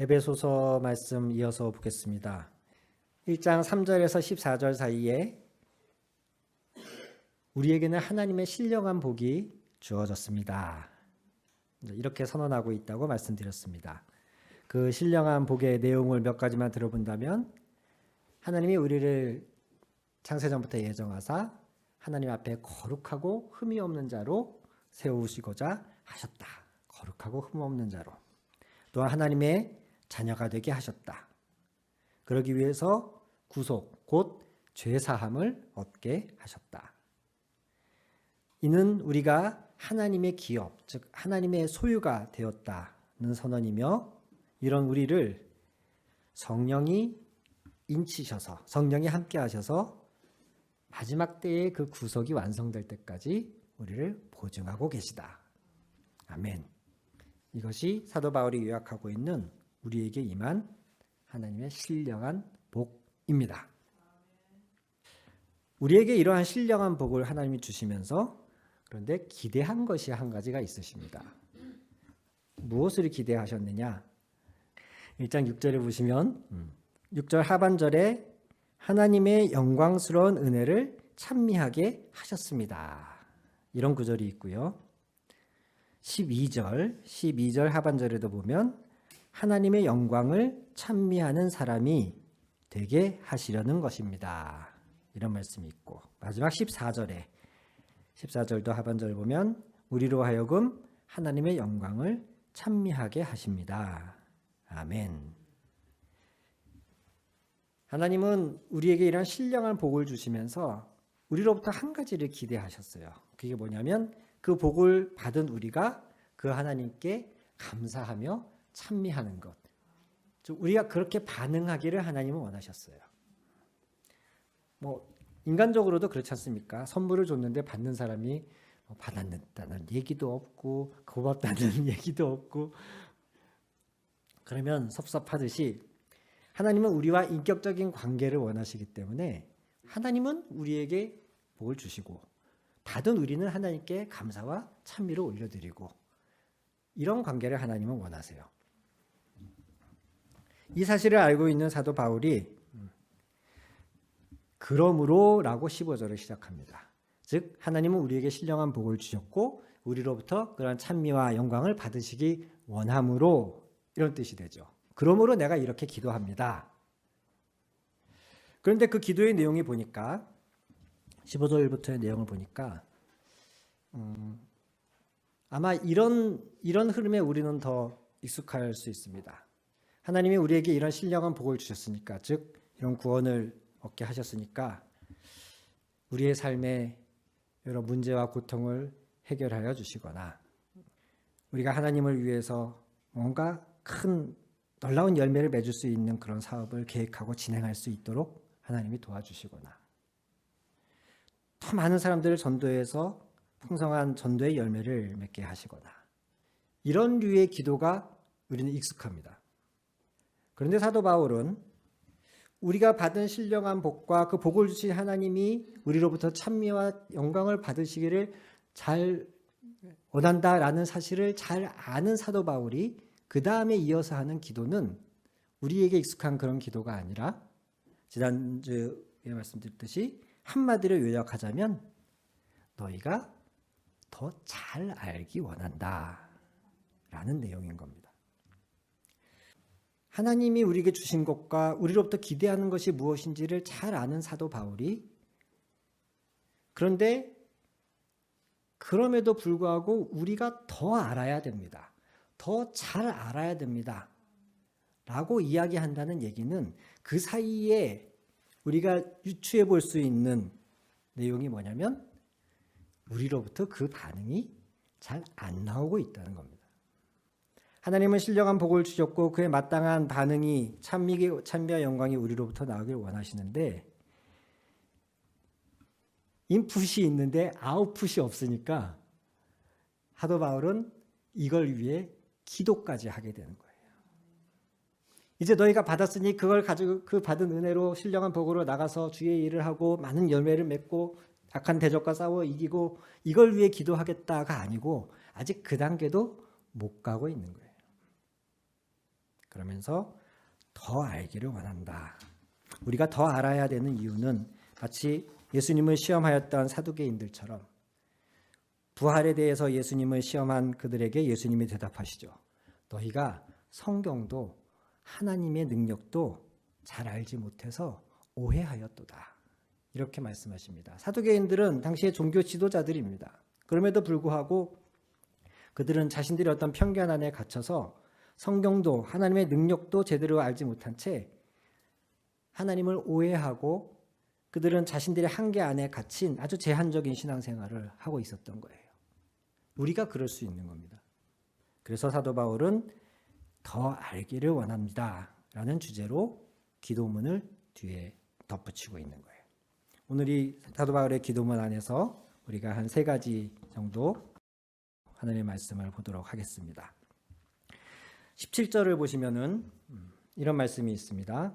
에베소서 말씀 이어서 보겠습니다. 1장 3절에서 14절 사이에 우리에게는 하나님의 신령한 복이 주어졌습니다. 이렇게 선언하고 있다고 말씀드렸습니다. 그 신령한 복의 내용을 몇 가지만 들어본다면 하나님이 우리를 창세전부터 예정하사 하나님 앞에 거룩하고 흠이 없는 자로 세우시고자 하셨다. 거룩하고 흠 없는 자로. 또한 하나님의 자녀가 되게 하셨다. 그러기 위해서 구속, 곧 죄사함을 얻게 하셨다. 이는 우리가 하나님의 기업, 즉 하나님의 소유가 되었다는 선언이며, 이런 우리를 성령이 인치셔서, 성령이 함께 하셔서 마지막 때의 그 구속이 완성될 때까지 우리를 보증하고 계시다. 아멘. 이것이 사도 바울이 요약하고 있는 우리에게 임한 하나님의 신령한 복입니다. 우리에게 이러한 신령한 복을 하나님이 주시면서 그런데 기대한 것이 한 가지가 있으십니다. 무엇을 기대하셨느냐? 1장 6절에 보시면 6절 하반절에 하나님의 영광스러운 은혜를 찬미하게 하셨습니다. 이런 구절이 있고요. 12절 하반절에도 보면 하나님의 영광을 찬미하는 사람이 되게 하시려는 것입니다. 이런 말씀이 있고, 마지막 14절도 하반절 보면 우리로 하여금 하나님의 영광을 찬미하게 하십니다. 아멘. 하나님은 우리에게 이런 신령한 복을 주시면서 우리로부터 한 가지를 기대하셨어요. 그게 뭐냐면 그 복을 받은 우리가 그 하나님께 감사하며 찬미하는 것. 우리가 그렇게 반응하기를 하나님은 원하셨어요. 인간적으로도 그렇지 않습니까? 선물을 줬는데 받는 사람이 받았다는 얘기도 없고 고맙다는 얘기도 없고, 그러면 섭섭하듯이 하나님은 우리와 인격적인 관계를 원하시기 때문에 하나님은 우리에게 복을 주시고 받은 우리는 하나님께 감사와 찬미를 올려드리고, 이런 관계를 하나님은 원하세요. 이 사실을 알고 있는 사도 바울이 그러므로 라고 15절을 시작합니다. 즉 하나님은 우리에게 신령한 복을 주셨고 우리로부터 그런 찬미와 영광을 받으시기 원함으로, 이런 뜻이 되죠. 그러므로 내가 이렇게 기도합니다. 그런데 그 기도의 내용이 보니까 15절부터의 내용을 보니까 아마 이런 흐름에 우리는 더 익숙할 수 있습니다. 하나님이 우리에게 이런 신령한 복을 주셨으니까, 즉 이런 구원을 얻게 하셨으니까 우리의 삶에 여러 문제와 고통을 해결하여 주시거나, 우리가 하나님을 위해서 뭔가 큰 놀라운 열매를 맺을 수 있는 그런 사업을 계획하고 진행할 수 있도록 하나님이 도와주시거나, 더 많은 사람들을 전도해서 풍성한 전도의 열매를 맺게 하시거나, 이런 류의 기도가 우리는 익숙합니다. 그런데 사도 바울은 우리가 받은 신령한 복과 그 복을 주신 하나님이 우리로부터 찬미와 영광을 받으시기를 잘 원한다라는 사실을 잘 아는 사도 바울이 그 다음에 이어서 하는 기도는 우리에게 익숙한 그런 기도가 아니라, 지난주에 말씀드렸듯이 한마디로 요약하자면 너희가 더 잘 알기 원한다 라는 내용인 겁니다. 하나님이 우리에게 주신 것과 우리로부터 기대하는 것이 무엇인지를 잘 아는 사도 바울이, 그런데 그럼에도 불구하고 우리가 더 알아야 됩니다. 더 잘 알아야 됩니다 라고 이야기한다는 얘기는 그 사이에 우리가 유추해 볼 수 있는 내용이 뭐냐면 우리로부터 그 반응이 잘 안 나오고 있다는 겁니다. 하나님은 신령한 복을 주셨고 그에 마땅한 반응이 찬미와 영광이 우리로부터 나오길 원하시는데, 인풋이 있는데 아웃풋이 없으니까 사도 바울은 이걸 위해 기도까지 하게 되는 거예요. 이제 너희가 받았으니 그걸 가지고 그 받은 은혜로 신령한 복으로 나가서 주의 일을 하고 많은 열매를 맺고 악한 대적과 싸워 이기고, 이걸 위해 기도하겠다가 아니고 아직 그 단계도 못 가고 있는 거예요. 그러면서 더 알기를 원한다. 우리가 더 알아야 되는 이유는 마치 예수님을 시험하였던 사두개인들처럼 부활에 대해서 예수님을 시험한 그들에게 예수님이 대답하시죠. 너희가 성경도 하나님의 능력도 잘 알지 못해서 오해하였도다. 이렇게 말씀하십니다. 사두개인들은 당시의 종교 지도자들입니다. 그럼에도 불구하고 그들은 자신들이 어떤 편견 안에 갇혀서 성경도 하나님의 능력도 제대로 알지 못한 채 하나님을 오해하고 그들은 자신들의 한계 안에 갇힌 아주 제한적인 신앙생활을 하고 있었던 거예요. 우리가 그럴 수 있는 겁니다. 그래서 사도 바울은 더 알기를 원합니다 라는 주제로 기도문을 뒤에 덧붙이고 있는 거예요. 오늘 이 사도 바울의 기도문 안에서 우리가 한 3가지 정도 하나님의 말씀을 보도록 하겠습니다. 17절을 보시면은 이런 말씀이 있습니다.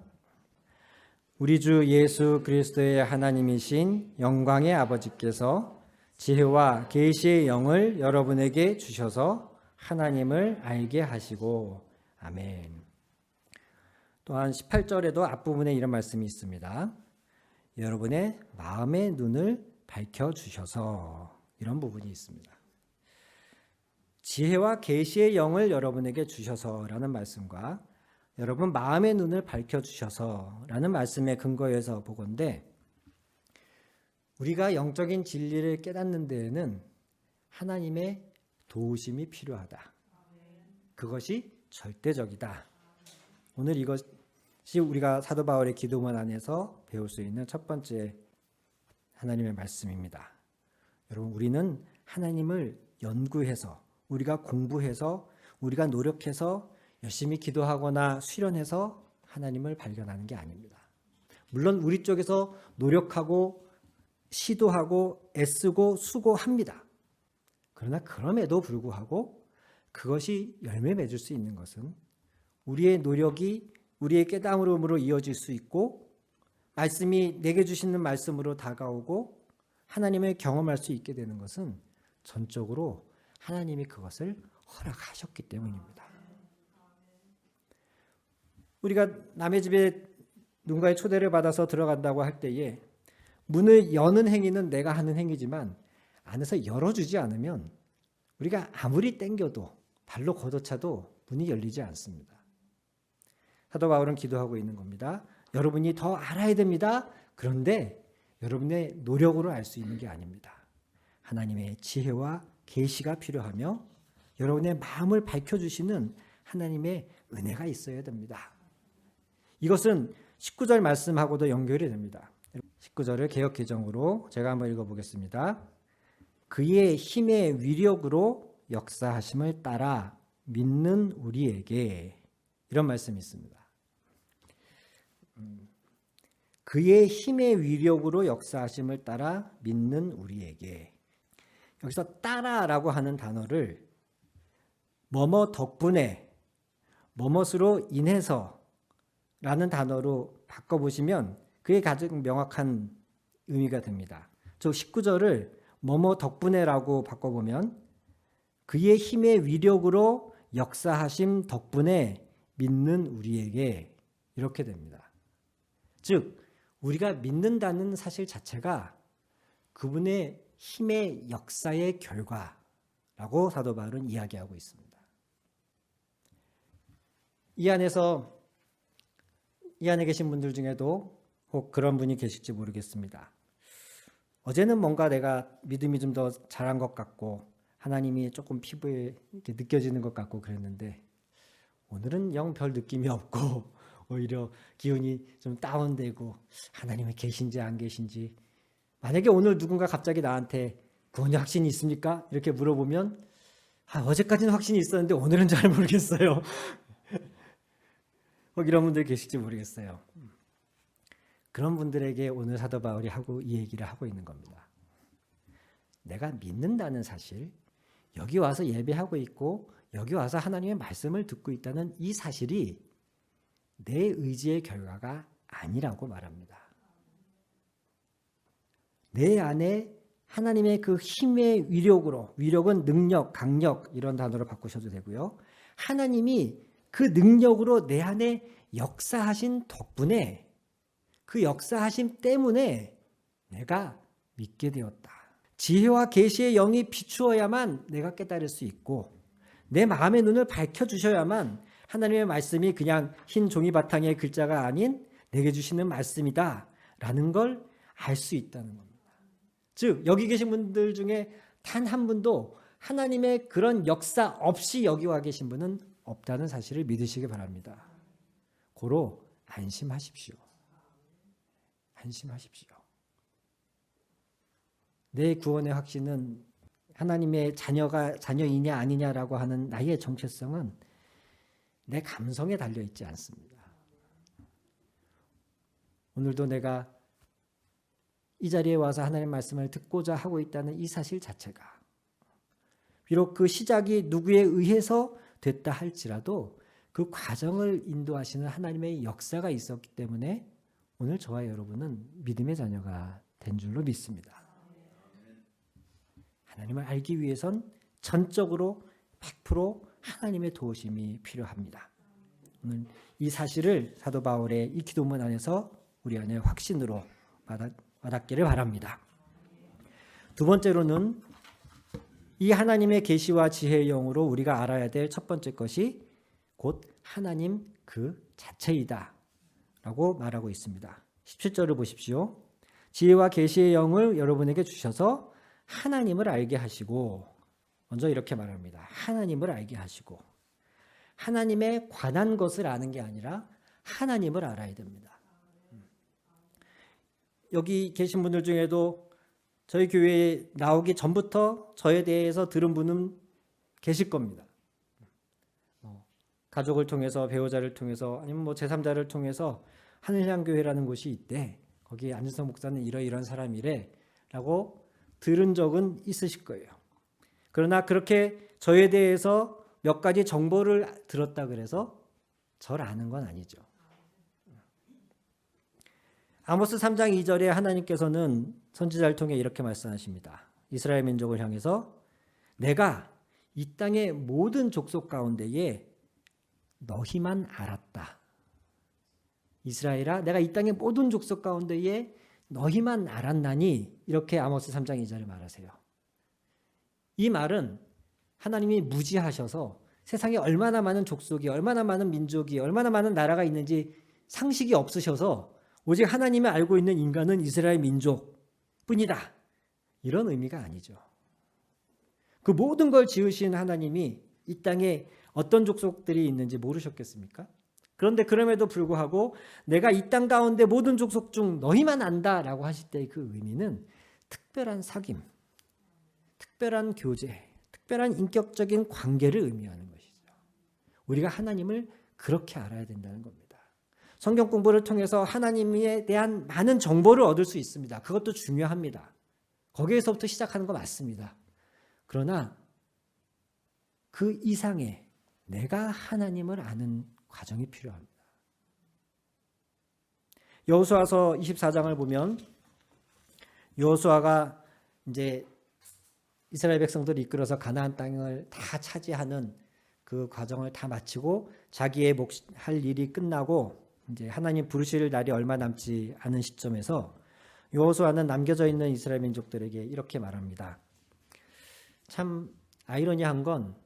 우리 주 예수 그리스도의 하나님이신 영광의 아버지께서 지혜와 계시의 영을 여러분에게 주셔서 하나님을 알게 하시고 아멘. 또한 18절에도 앞부분에 이런 말씀이 있습니다. 여러분의 마음의 눈을 밝혀주셔서 이런 부분이 있습니다. 지혜와 계시의 영을 여러분에게 주셔서라는 말씀과 여러분 마음의 눈을 밝혀주셔서라는 말씀의 근거에서 보건대 우리가 영적인 진리를 깨닫는 데에는 하나님의 도우심이 필요하다. 그것이 절대적이다. 오늘 이것이 우리가 사도 바울의 기도문 안에서 배울 수 있는 첫 번째 하나님의 말씀입니다. 여러분 우리는 하나님을 연구해서 우리가 공부해서 우리가 노력해서 열심히 기도하거나 수련해서 하나님을 발견하는 게 아닙니다. 물론 우리 쪽에서 노력하고 시도하고 애쓰고 수고합니다. 그러나 그럼에도 불구하고 그것이 열매 맺을 수 있는 것은 우리의 노력이 우리의 깨달음으로 이어질 수 있고 말씀이 내게 주시는 말씀으로 다가오고 하나님을 경험할 수 있게 되는 것은 전적으로 하나님이 그것을 허락하셨기 때문입니다. 우리가 남의 집에 누군가의 초대를 받아서 들어간다고 할 때에 문을 여는 행위는 내가 하는 행위지만 안에서 열어주지 않으면 우리가 아무리 땡겨도 발로 걷어차도 문이 열리지 않습니다. 사도 바울은 기도하고 있는 겁니다. 여러분이 더 알아야 됩니다. 그런데 여러분의 노력으로 알 수 있는 게 아닙니다. 하나님의 지혜와 계시가 필요하며 여러분의 마음을 밝혀주시는 하나님의 은혜가 있어야 됩니다. 이것은 19절 말씀하고도 연결이 됩니다. 19절을 개역개정으로 제가 한번 읽어보겠습니다. 그의 힘의 위력으로 역사하심을 따라 믿는 우리에게 이런 말씀이 있습니다. 그의 힘의 위력으로 역사하심을 따라 믿는 우리에게 여기서 따라라고 하는 단어를 뭐뭐 덕분에 뭐뭇으로 인해서 라는 단어로 바꿔보시면 그게 가장 명확한 의미가 됩니다. 즉 19절을 뭐뭐 덕분에라고 바꿔보면 그의 힘의 위력으로 역사하심 덕분에 믿는 우리에게 이렇게 됩니다. 즉 우리가 믿는다는 사실 자체가 그분의 힘의 역사의 결과라고 사도 바울은 이야기하고 있습니다. 이 안에 계신 분들 중에도 혹 그런 분이 계실지 모르겠습니다. 어제는 뭔가 내가 믿음이 좀 더 잘한 것 같고 하나님이 조금 피부에 이렇게 느껴지는 것 같고 그랬는데 오늘은 영 별 느낌이 없고 오히려 기운이 좀 다운되고 하나님이 계신지 안 계신지 만약에 오늘 누군가 갑자기 나한테 구원의 확신이 있습니까? 이렇게 물어보면 어제까지는 확신이 있었는데 오늘은 잘 모르겠어요. 혹 이런 분들 계실지 모르겠어요. 그런 분들에게 오늘 사도 바울이 이 얘기를 하고 있는 겁니다. 내가 믿는다는 사실, 여기 와서 예배하고 있고 여기 와서 하나님의 말씀을 듣고 있다는 이 사실이 내 의지의 결과가 아니라고 말합니다. 내 안에 하나님의 그 힘의 위력으로, 위력은 능력, 강력 이런 단어로 바꾸셔도 되고요. 하나님이 그 능력으로 내 안에 역사하신 덕분에, 그 역사하심 때문에 내가 믿게 되었다. 지혜와 계시의 영이 비추어야만 내가 깨달을 수 있고, 내 마음의 눈을 밝혀주셔야만 하나님의 말씀이 그냥 흰 종이 바탕의 글자가 아닌 내게 주시는 말씀이다 라는 걸 알 수 있다는 겁니다. 즉 여기 계신 분들 중에 단 한 분도 하나님의 그런 역사 없이 여기 와 계신 분은 없다는 사실을 믿으시기 바랍니다. 고로 안심하십시오. 안심하십시오. 내 구원의 확신은 하나님의 자녀이냐 아니냐라고 하는 나의 정체성은 내 감성에 달려있지 않습니다. 오늘도 내가 이 자리에 와서 하나님의 말씀을 듣고자 하고 있다는 이 사실 자체가, 비록 그 시작이 누구에 의해서 됐다 할지라도 그 과정을 인도하시는 하나님의 역사가 있었기 때문에 오늘 저와 여러분은 믿음의 자녀가 된 줄로 믿습니다. 하나님을 알기 위해선 전적으로 100% 하나님의 도우심이 필요합니다. 오늘 이 사실을 사도 바울의 이 기도문 안에서 우리 안에 확신으로 와닿기를 바랍니다. 두 번째로는 이 하나님의 계시와 지혜의 영으로 우리가 알아야 될 첫 번째 것이 곧 하나님 그 자체이다 라고 말하고 있습니다. 17절을 보십시오. 지혜와 계시의 영을 여러분에게 주셔서 하나님을 알게 하시고, 먼저 이렇게 말합니다. 하나님을 알게 하시고, 하나님에 관한 것을 아는 게 아니라 하나님을 알아야 됩니다. 여기 계신 분들 중에도 저희 교회에 나오기 전부터 저에 대해서 들은 분은 계실 겁니다. 가족을 통해서, 배우자를 통해서, 아니면 제3자를 통해서 하늘향교회라는 곳이 있대, 거기 안진성 목사는 이러이러한 사람이래 라고 들은 적은 있으실 거예요. 그러나 그렇게 저에 대해서 몇 가지 정보를 들었다 그래서 저를 아는 건 아니죠. 아모스 3장 2절에 하나님께서는 선지자를 통해 이렇게 말씀하십니다. 이스라엘 민족을 향해서 내가 이 땅의 모든 족속 가운데에 너희만 알았다. 이스라엘아, 내가 이 땅의 모든 족속 가운데에 너희만 알았나니, 이렇게 아모스 3장 2절을 말하세요. 이 말은 하나님이 무지하셔서 세상에 얼마나 많은 족속이, 얼마나 많은 민족이, 얼마나 많은 나라가 있는지 상식이 없으셔서 오직 하나님이 알고 있는 인간은 이스라엘 민족뿐이다, 이런 의미가 아니죠. 그 모든 걸 지으신 하나님이 이 땅에 어떤 족속들이 있는지 모르셨겠습니까? 그런데 그럼에도 불구하고 내가 이 땅 가운데 모든 족속 중 너희만 안다라고 하실 때의 그 의미는 특별한 사귐, 특별한 교제, 특별한 인격적인 관계를 의미하는 것이죠. 우리가 하나님을 그렇게 알아야 된다는 겁니다. 성경 공부를 통해서 하나님에 대한 많은 정보를 얻을 수 있습니다. 그것도 중요합니다. 거기에서부터 시작하는 거 맞습니다. 그러나 그 이상의 내가 하나님을 아는 과정이 필요합니다. 여호수아서 24장을 보면 여호수아가 이제 이스라엘 백성들을 이끌어서 가나안 땅을 다 차지하는 그 과정을 다 마치고 자기의 할 일이 끝나고 이제 하나님 부르실 날이 얼마 남지 않은 시점에서 여호수아는 남겨져 있는 이스라엘 민족들에게 이렇게 말합니다. 참 아이러니한 건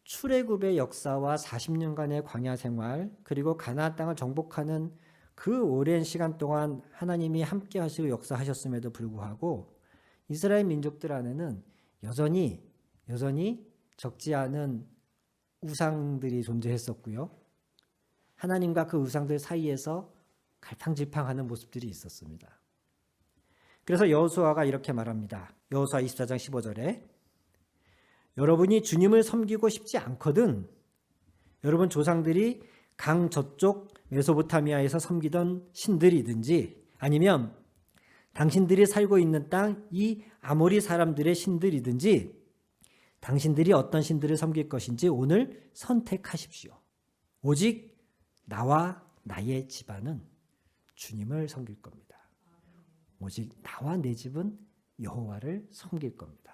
출애굽의 역사와 40년간의 광야 생활, 그리고 가나안 땅을 정복하는 그 오랜 시간 동안 하나님이 함께 하시고 역사하셨음에도 불구하고 이스라엘 민족들 안에는 여전히 적지 않은 우상들이 존재했었고요. 하나님과 그 우상들 사이에서 갈팡질팡하는 모습들이 있었습니다. 그래서 여호수아가 이렇게 말합니다. 여호수아 24장 15절에 여러분이 주님을 섬기고 싶지 않거든 여러분 조상들이 강 저쪽 메소포타미아에서 섬기던 신들이든지 아니면 당신들이 살고 있는 땅 이 아모리 사람들의 신들이든지 당신들이 어떤 신들을 섬길 것인지 오늘 선택하십시오. 오직 나와 나의 집안은 주님을 섬길 겁니다. 오직 나와 내 집은 여호와를 섬길 겁니다.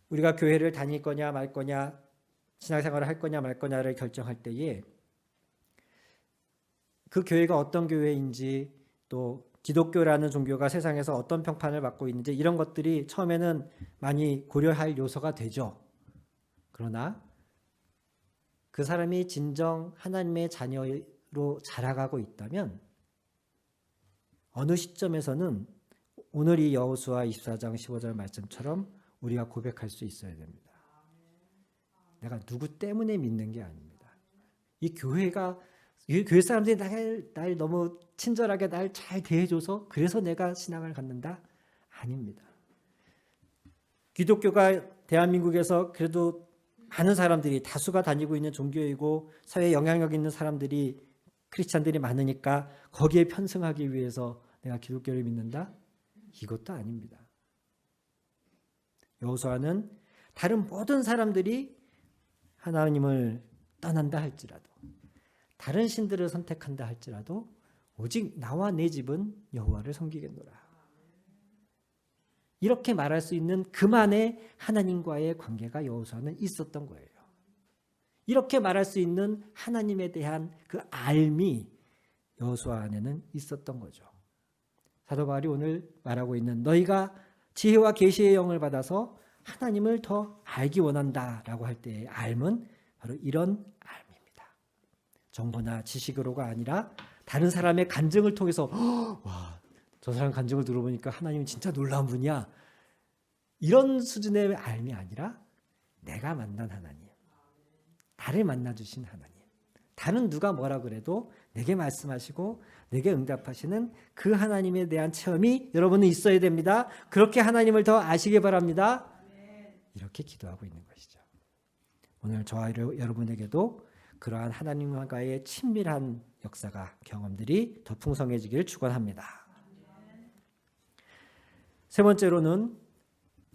우리가 교회를 다닐 거냐 말 거냐 신앙생활을 할 거냐 말 거냐를 결정할 때에 그 교회가 어떤 교회인지 또 기독교라는 종교가 세상에서 어떤 평판을 받고 있는지 이런 것들이 처음에는 많이 고려할 요소가 되죠. 그러나 그 사람이 진정 하나님의 자녀로 자라가고 있다면 어느 시점에서는 오늘 이 여호수아 24장 15절 말씀처럼 우리가 고백할 수 있어야 됩니다. 내가 누구 때문에 믿는 게 아닙니다. 이 교회 사람들이 날 너무 친절하게 날 잘 대해줘서 그래서 내가 신앙을 갖는다? 아닙니다. 기독교가 대한민국에서 그래도 많은 사람들이 다수가 다니고 있는 종교이고 사회에 영향력 있는 사람들이 크리스찬들이 많으니까 거기에 편승하기 위해서 내가 기독교를 믿는다? 이것도 아닙니다. 여호수아는 다른 모든 사람들이 하나님을 떠난다 할지라도 다른 신들을 선택한다 할지라도 오직 나와 내 집은 여호와를 섬기겠노라. 이렇게 말할 수 있는 그만의 하나님과의 관계가 여호수아는 있었던 거예요. 이렇게 말할 수 있는 하나님에 대한 그 알미 여호수아 안에는 있었던 거죠. 사도 바울이 오늘 말하고 있는 너희가 지혜와 계시의 영을 받아서 하나님을 더 알기 원한다라고 할 때의 알은 바로 이런 알입니다. 정보나 지식으로가 아니라 다른 사람의 간증을 통해서 와, 저 사람 간증을 들어보니까 하나님은 진짜 놀라운 분이야. 이런 수준의 알미 아니라 내가 만난 하나님, 나를 만나주신 하나님, 다른 누가 뭐라 그래도 내게 말씀하시고 내게 응답하시는 그 하나님에 대한 체험이 여러분은 있어야 됩니다. 그렇게 하나님을 더 아시기 바랍니다. 이렇게 기도하고 있는 것이죠. 오늘 저와 여러분에게도 그러한 하나님과의 친밀한 역사가 경험들이 더 풍성해지기를 축원합니다. 세 번째로는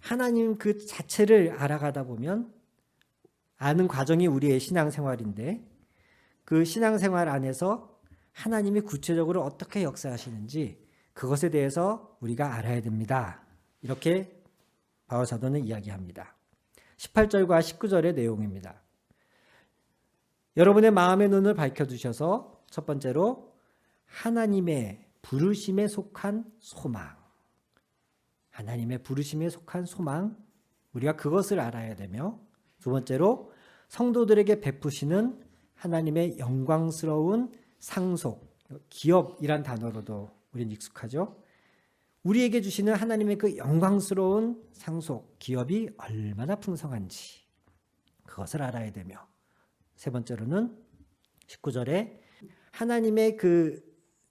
하나님 그 자체를 알아가다 보면 아는 과정이 우리의 신앙생활인데 그 신앙생활 안에서 하나님이 구체적으로 어떻게 역사하시는지 그것에 대해서 우리가 알아야 됩니다. 이렇게 바울 사도는 이야기합니다. 18절과 19절의 내용입니다. 여러분의 마음의 눈을 밝혀주셔서 첫 번째로 하나님의 부르심에 속한 소망, 하나님의 부르심에 속한 소망, 우리가 그것을 알아야 되며 두 번째로 성도들에게 베푸시는 하나님의 영광스러운 상속, 기업이란 단어로도 우리는 익숙하죠. 우리에게 주시는 하나님의 그 영광스러운 상속, 기업이 얼마나 풍성한지 그것을 알아야 되며 세 번째로는 19절에 하나님의 그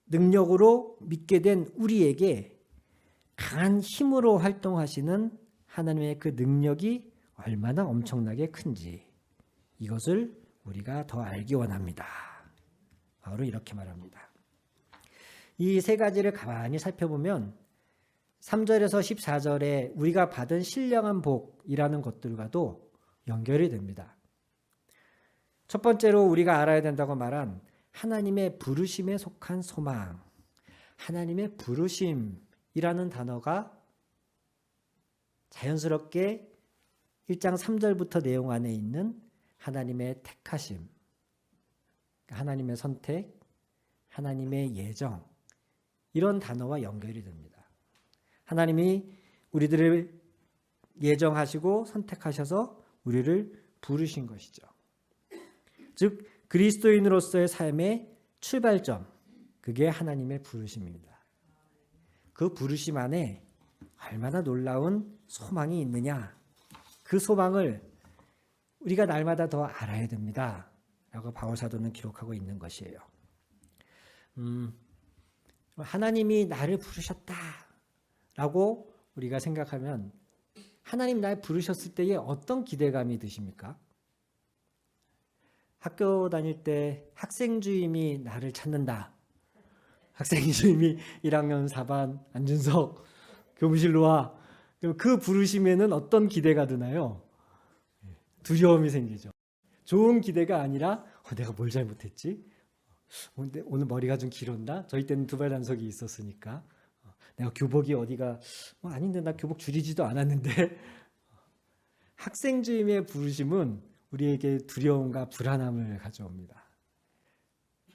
능력으로 믿게 된 우리에게 강한 힘으로 활동하시는 하나님의 그 능력이 얼마나 엄청나게 큰지 이것을 우리가 더 알기 원합니다. 바로 이렇게 말합니다. 이 세 가지를 가만히 살펴보면 3절에서 14절에 우리가 받은 신령한 복이라는 것들과도 연결이 됩니다. 첫 번째로 우리가 알아야 된다고 말한 하나님의 부르심에 속한 소망, 하나님의 부르심이라는 단어가 자연스럽게 1장 3절부터 내용 안에 있는 하나님의 택하심, 하나님의 선택, 하나님의 예정 이런 단어와 연결이 됩니다. 하나님이 우리들을 예정하시고 선택하셔서 우리를 부르신 것이죠. 즉 그리스도인으로서의 삶의 출발점, 그게 하나님의 부르심입니다. 그 부르심 안에 얼마나 놀라운 소망이 있느냐, 그 소망을 우리가 날마다 더 알아야 됩니다 라고 바울 사도는 기록하고 있는 것이에요. 하나님이 나를 부르셨다 라고 우리가 생각하면 하나님 날 부르셨을 때에 어떤 기대감이 드십니까? 학교 다닐 때 학생 주임이 나를 찾는다. 학생 주임이 1학년 4반 안준석 교무실로 와. 그 부르심에는 어떤 기대가 드나요? 두려움이 생기죠. 좋은 기대가 아니라 내가 뭘 잘못했지? 오늘 머리가 좀 길었나? 저희 때는 두발 단속이 있었으니까. 내가 교복이 어디가 아닌데 나 교복 줄이지도 않았는데 학생 주임의 부르심은 우리에게 두려움과 불안함을 가져옵니다.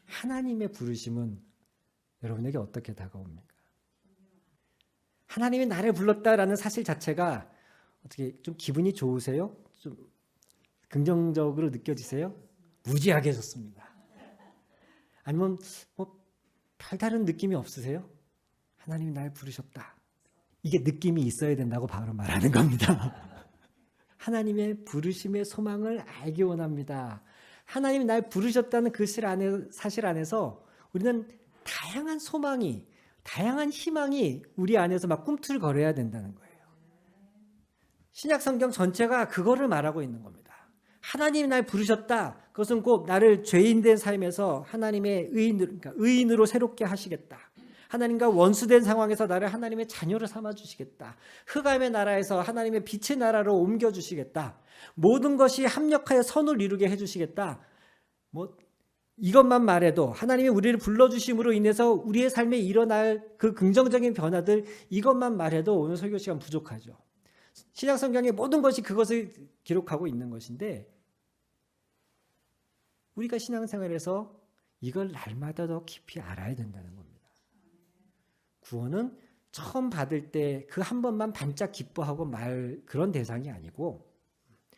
하나님의 부르심은 여러분에게 어떻게 다가옵니까? 하나님이 나를 불렀다라는 사실 자체가 어떻게 좀 기분이 좋으세요? 좀 긍정적으로 느껴지세요? 무지하게 좋습니다. 아니면 뭐 별다른 느낌이 없으세요? 하나님이 날 부르셨다. 이게 느낌이 있어야 된다고 바로 말하는 겁니다. 하나님의 부르심의 소망을 알기 원합니다. 하나님이 날 부르셨다는 그 사실 안에서 우리는 다양한 소망이, 다양한 희망이 우리 안에서 막 꿈틀거려야 된다는 거예요. 신약 성경 전체가 그거를 말하고 있는 겁니다. 하나님이 날 부르셨다. 그것은 꼭 나를 죄인된 삶에서 하나님의 의인으로 새롭게 하시겠다. 하나님과 원수된 상황에서 나를 하나님의 자녀로 삼아주시겠다. 흑암의 나라에서 하나님의 빛의 나라로 옮겨주시겠다. 모든 것이 합력하여 선을 이루게 해주시겠다. 이것만 말해도 하나님이 우리를 불러주심으로 인해서 우리의 삶에 일어날 그 긍정적인 변화들, 이것만 말해도 오늘 설교 시간 부족하죠. 신약 성경의 모든 것이 그것을 기록하고 있는 것인데, 우리가 신앙생활에서 이걸 날마다 더 깊이 알아야 된다는 겁니다. 구원은 처음 받을 때 그 한 번만 반짝 기뻐하고 말 그런 대상이 아니고,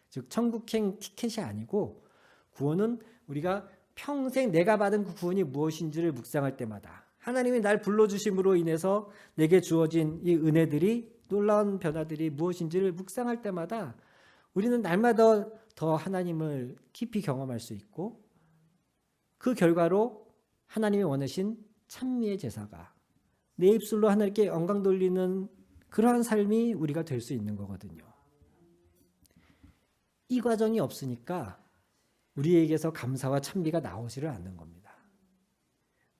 즉 천국행 티켓이 아니고, 구원은 우리가 평생 내가 받은 그 구원이 무엇인지를 묵상할 때마다, 하나님이 날 불러주심으로 인해서 내게 주어진 이 은혜들이, 놀라운 변화들이 무엇인지를 묵상할 때마다 우리는 날마다 더 하나님을 깊이 경험할 수 있고, 그 결과로 하나님이 원하신 찬미의 제사가 내 입술로 하나님께 영광 돌리는 그러한 삶이 우리가 될 수 있는 거거든요. 이 과정이 없으니까 우리에게서 감사와 찬미가 나오지를 않는 겁니다.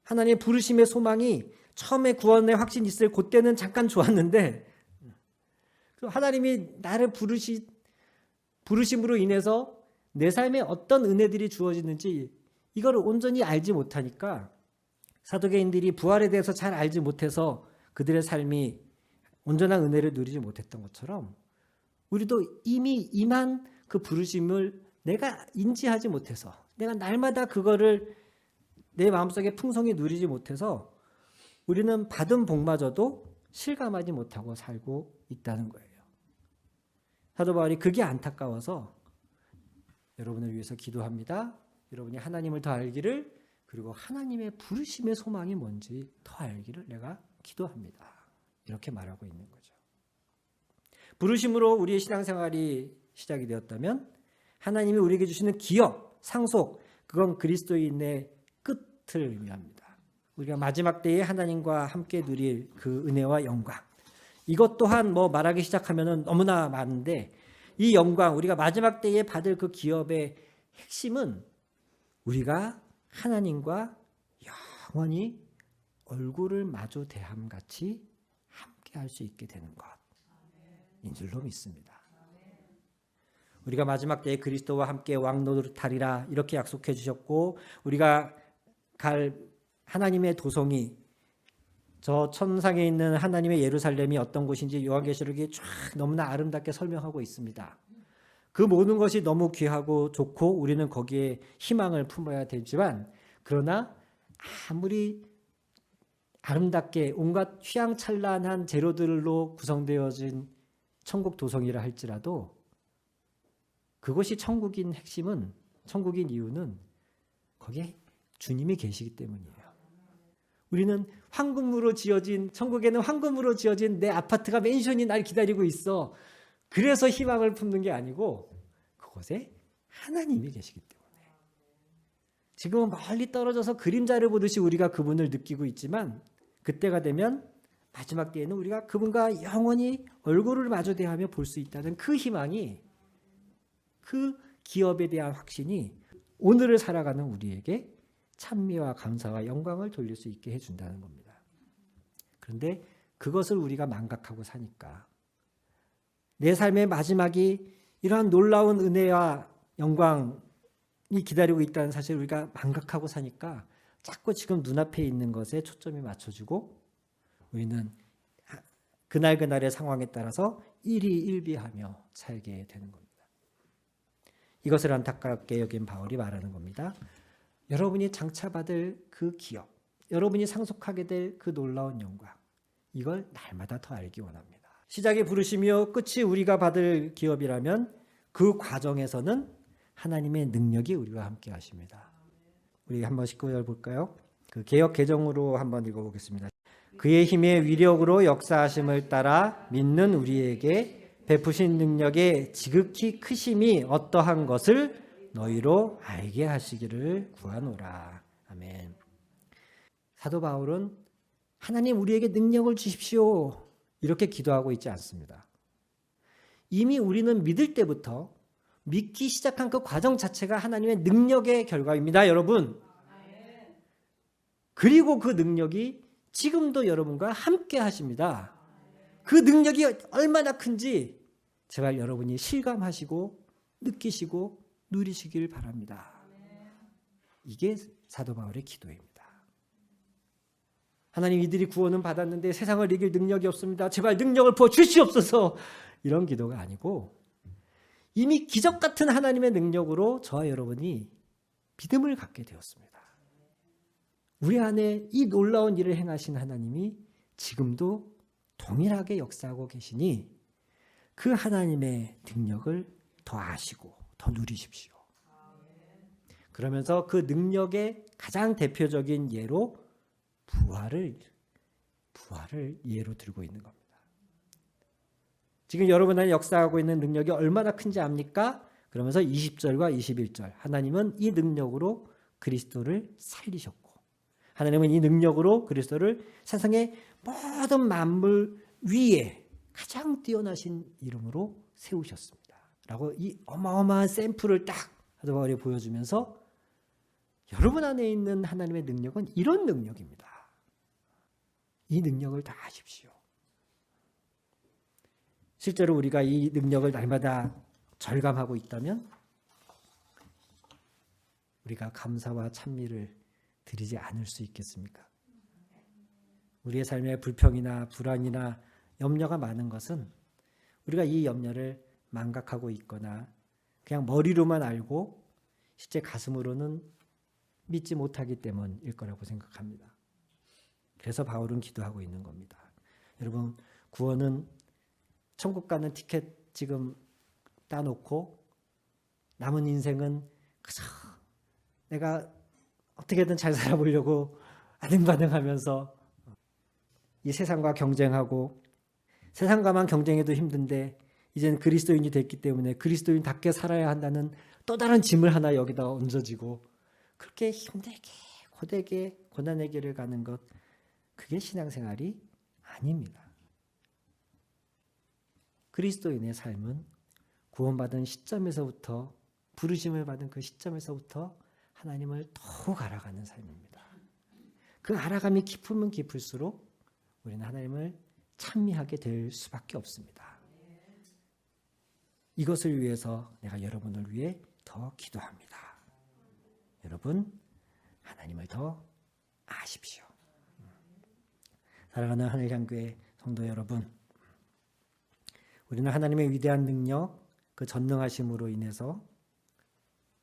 하나님의 부르심의 소망이 처음에 구원의 확신이 있을 그때는 잠깐 좋았는데, 하나님이 나를 부르심으로 인해서 내 삶에 어떤 은혜들이 주어지는지 이걸 온전히 알지 못하니까, 사도계인들이 부활에 대해서 잘 알지 못해서 그들의 삶이 온전한 은혜를 누리지 못했던 것처럼, 우리도 이미 임한 그 부르심을 내가 인지하지 못해서, 내가 날마다 그거를 내 마음속에 풍성히 누리지 못해서 우리는 받은 복마저도 실감하지 못하고 살고 있다는 거예요. 사도 바울이 그게 안타까워서 여러분을 위해서 기도합니다. 여러분이 하나님을 더 알기를, 그리고 하나님의 부르심의 소망이 뭔지 더 알기를 내가 기도합니다. 이렇게 말하고 있는 거죠. 부르심으로 우리의 신앙생활이 시작이 되었다면 하나님이 우리에게 주시는 기업, 상속, 그건 그리스도인의 끝을 의미합니다. 우리가 마지막 때에 하나님과 함께 누릴 그 은혜와 영광, 이것 또한 말하기 시작하면 너무나 많은데, 이 영광, 우리가 마지막 때에 받을 그 기업의 핵심은 우리가 하나님과 영원히 얼굴을 마주 대함같이 함께 할 수 있게 되는 것인 줄로 믿습니다. 우리가 마지막 때에 그리스도와 함께 왕노릇하리라 이렇게 약속해 주셨고, 우리가 갈 하나님의 도성이, 저 천상에 있는 하나님의 예루살렘이 어떤 곳인지 요한계시록이 쫙 너무나 아름답게 설명하고 있습니다. 그 모든 것이 너무 귀하고 좋고 우리는 거기에 희망을 품어야 되지만, 그러나 아무리 아름답게 온갖 휘황찬란한 재료들로 구성되어진 천국 도성이라 할지라도, 그것이 천국인 핵심은, 천국인 이유는 거기에 주님이 계시기 때문이에요. 우리는 황금으로 지어진, 천국에는 황금으로 지어진 내 아파트가, 맨션이 날 기다리고 있어, 그래서 희망을 품는 게 아니고, 그곳에 하나님이 계시기 때문에. 지금은 멀리 떨어져서 그림자를 보듯이 우리가 그분을 느끼고 있지만, 그때가 되면 마지막 때에는 우리가 그분과 영원히 얼굴을 마주 대하며 볼 수 있다는 그 희망이, 그 기업에 대한 확신이 오늘을 살아가는 우리에게 찬미와 감사와 영광을 돌릴 수 있게 해준다는 겁니다. 그런데 그것을 우리가 망각하고 사니까, 내 삶의 마지막이 이러한 놀라운 은혜와 영광이 기다리고 있다는 사실을 우리가 망각하고 사니까 자꾸 지금 눈앞에 있는 것에 초점이 맞춰지고, 우리는 그날그날의 상황에 따라서 일희일비하며 살게 되는 겁니다. 이것을 안타깝게 여긴 바울이 말하는 겁니다. 여러분이 장차받을 그 기업, 여러분이 상속하게 될 그 놀라운 영광, 이걸 날마다 더 알기 원합니다. 시작이 부르시며 끝이 우리가 받을 기업이라면 그 과정에서는 하나님의 능력이 우리와 함께 하십니다. 우리 한번 19절 볼까요? 그 개역 개정으로 한번 읽어보겠습니다. 그의 힘의 위력으로 역사하심을 따라 믿는 우리에게 베푸신 능력의 지극히 크심이 어떠한 것을 너희로 알게 하시기를 구하노라. 아멘. 사도 바울은 하나님 우리에게 능력을 주십시오 이렇게 기도하고 있지 않습니다. 이미 우리는 믿을 때부터 믿기 시작한 그 과정 자체가 하나님의 능력의 결과입니다, 여러분. 그리고 그 능력이 지금도 여러분과 함께 하십니다. 그 능력이 얼마나 큰지 제발 여러분이 실감하시고 느끼시고 누리시길 바랍니다. 이게 사도 바울의 기도입니다. 하나님 이들이 구원은 받았는데 세상을 이길 능력이 없습니다. 제발 능력을 부어 주시옵소서. 이런 기도가 아니고 이미 기적 같은 하나님의 능력으로 저와 여러분이 믿음을 갖게 되었습니다. 우리 안에 이 놀라운 일을 행하신 하나님이 지금도 동일하게 역사하고 계시니 그 하나님의 능력을 더 아시고 더 누리십시오. 그러면서 그 능력의 가장 대표적인 예로 부활을 예로 들고 있는 겁니다. 지금 여러분 안에 역사하고 있는 능력이 얼마나 큰지 압니까? 그러면서 20절과 21절 하나님은 이 능력으로 그리스도를 살리셨고 하나님은 이 능력으로 그리스도를 세상의 모든 만물 위에 가장 뛰어나신 이름으로 세우셨습니다. 라고 이 어마어마한 샘플을 딱 사도 바울이 보여주면서 여러분 안에 있는 하나님의 능력은 이런 능력입니다. 이 능력을 다 아십시오. 실제로 우리가 이 능력을 날마다 절감하고 있다면 우리가 감사와 찬미를 드리지 않을 수 있겠습니까? 우리의 삶에 불평이나 불안이나 염려가 많은 것은 우리가 이 염려를 망각하고 있거나 그냥 머리로만 알고 실제 가슴으로는 믿지 못하기 때문일 거라고 생각합니다. 그래서 바울은 기도하고 있는 겁니다. 여러분, 구원은 천국 가는 티켓 지금 따놓고 남은 인생은 그저 내가 어떻게든 잘 살아보려고 아등바등하면서 이 세상과 경쟁하고 세상과만 경쟁해도 힘든데 이제는 그리스도인이 됐기 때문에 그리스도인답게 살아야 한다는 또 다른 짐을 하나 여기다 얹어지고 그렇게 힘들게 고되게 고난의 길을 가는 것 그게 신앙생활이 아닙니다. 그리스도인의 삶은 구원받은 시점에서부터 부르심을 받은 그 시점에서부터 하나님을 더욱 알아가는 삶입니다. 그 알아감이 깊으면 깊을수록 우리는 하나님을 찬미하게 될 수밖에 없습니다. 이것을 위해서 내가 여러분을 위해 더 기도합니다. 여러분, 하나님을 더 아십시오. 사랑하는 하늘향교회 성도 여러분, 우리는 하나님의 위대한 능력, 그 전능하심으로 인해서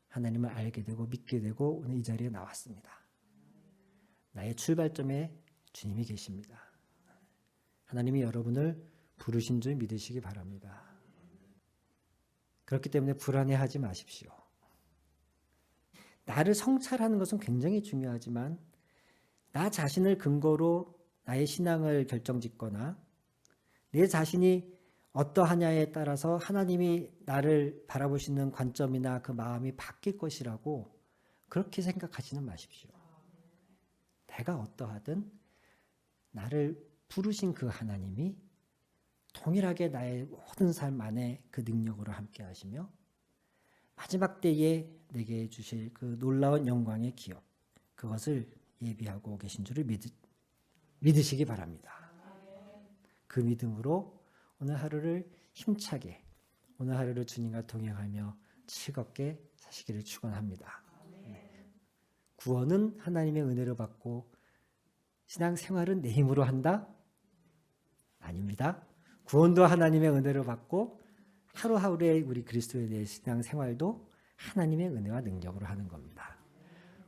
하나님을 알게 되고 믿게 되고 오늘 이 자리에 나왔습니다. 나의 출발점에 주님이 계십니다. 하나님이 여러분을 부르신 줄 믿으시기 바랍니다. 그렇기 때문에 불안해하지 마십시오. 나를 성찰하는 것은 굉장히 중요하지만 나 자신을 근거로 나의 신앙을 결정짓거나 내 자신이 어떠하냐에 따라서 하나님이 나를 바라보시는 관점이나 그 마음이 바뀔 것이라고 그렇게 생각하지는 마십시오. 내가 어떠하든 나를 부르신 그 하나님이 동일하게 나의 모든 삶 안에 그 능력으로 함께 하시며 마지막 때에 내게 주실 그 놀라운 영광의 기업, 그것을 예비하고 계신 줄을 믿으시기 바랍니다. 그 믿음으로 오늘 하루를 힘차게, 오늘 하루를 주님과 동행하며 즐겁게 사시기를 축원합니다. 구원은 하나님의 은혜로 받고 신앙생활은 내 힘으로 한다? 아닙니다. 구원도 하나님의 은혜로 받고 하루하루의 우리 그리스도에 대해 신앙생활도 하나님의 은혜와 능력으로 하는 겁니다.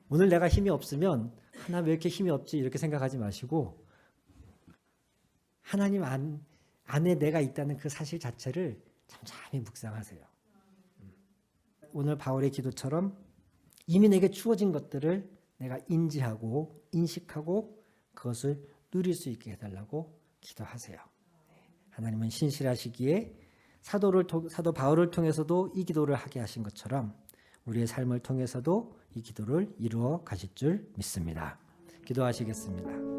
오늘 내가 힘이 없으면 하나님 왜 이렇게 힘이 없지 이렇게 생각하지 마시고 하나님 안에 내가 있다는 그 사실 자체를 잠잠히 묵상하세요. 오늘 바울의 기도처럼 이미 내게 주어진 것들을 내가 인지하고 인식하고 그것을 누릴 수 있게 해달라고 기도하세요. 하나님은 신실하시기에 사도 바울을 통해서도 이 기도를 하게 하신 것처럼 우리의 삶을 통해서도 이 기도를 이루어 가실 줄 믿습니다. 기도하시겠습니다.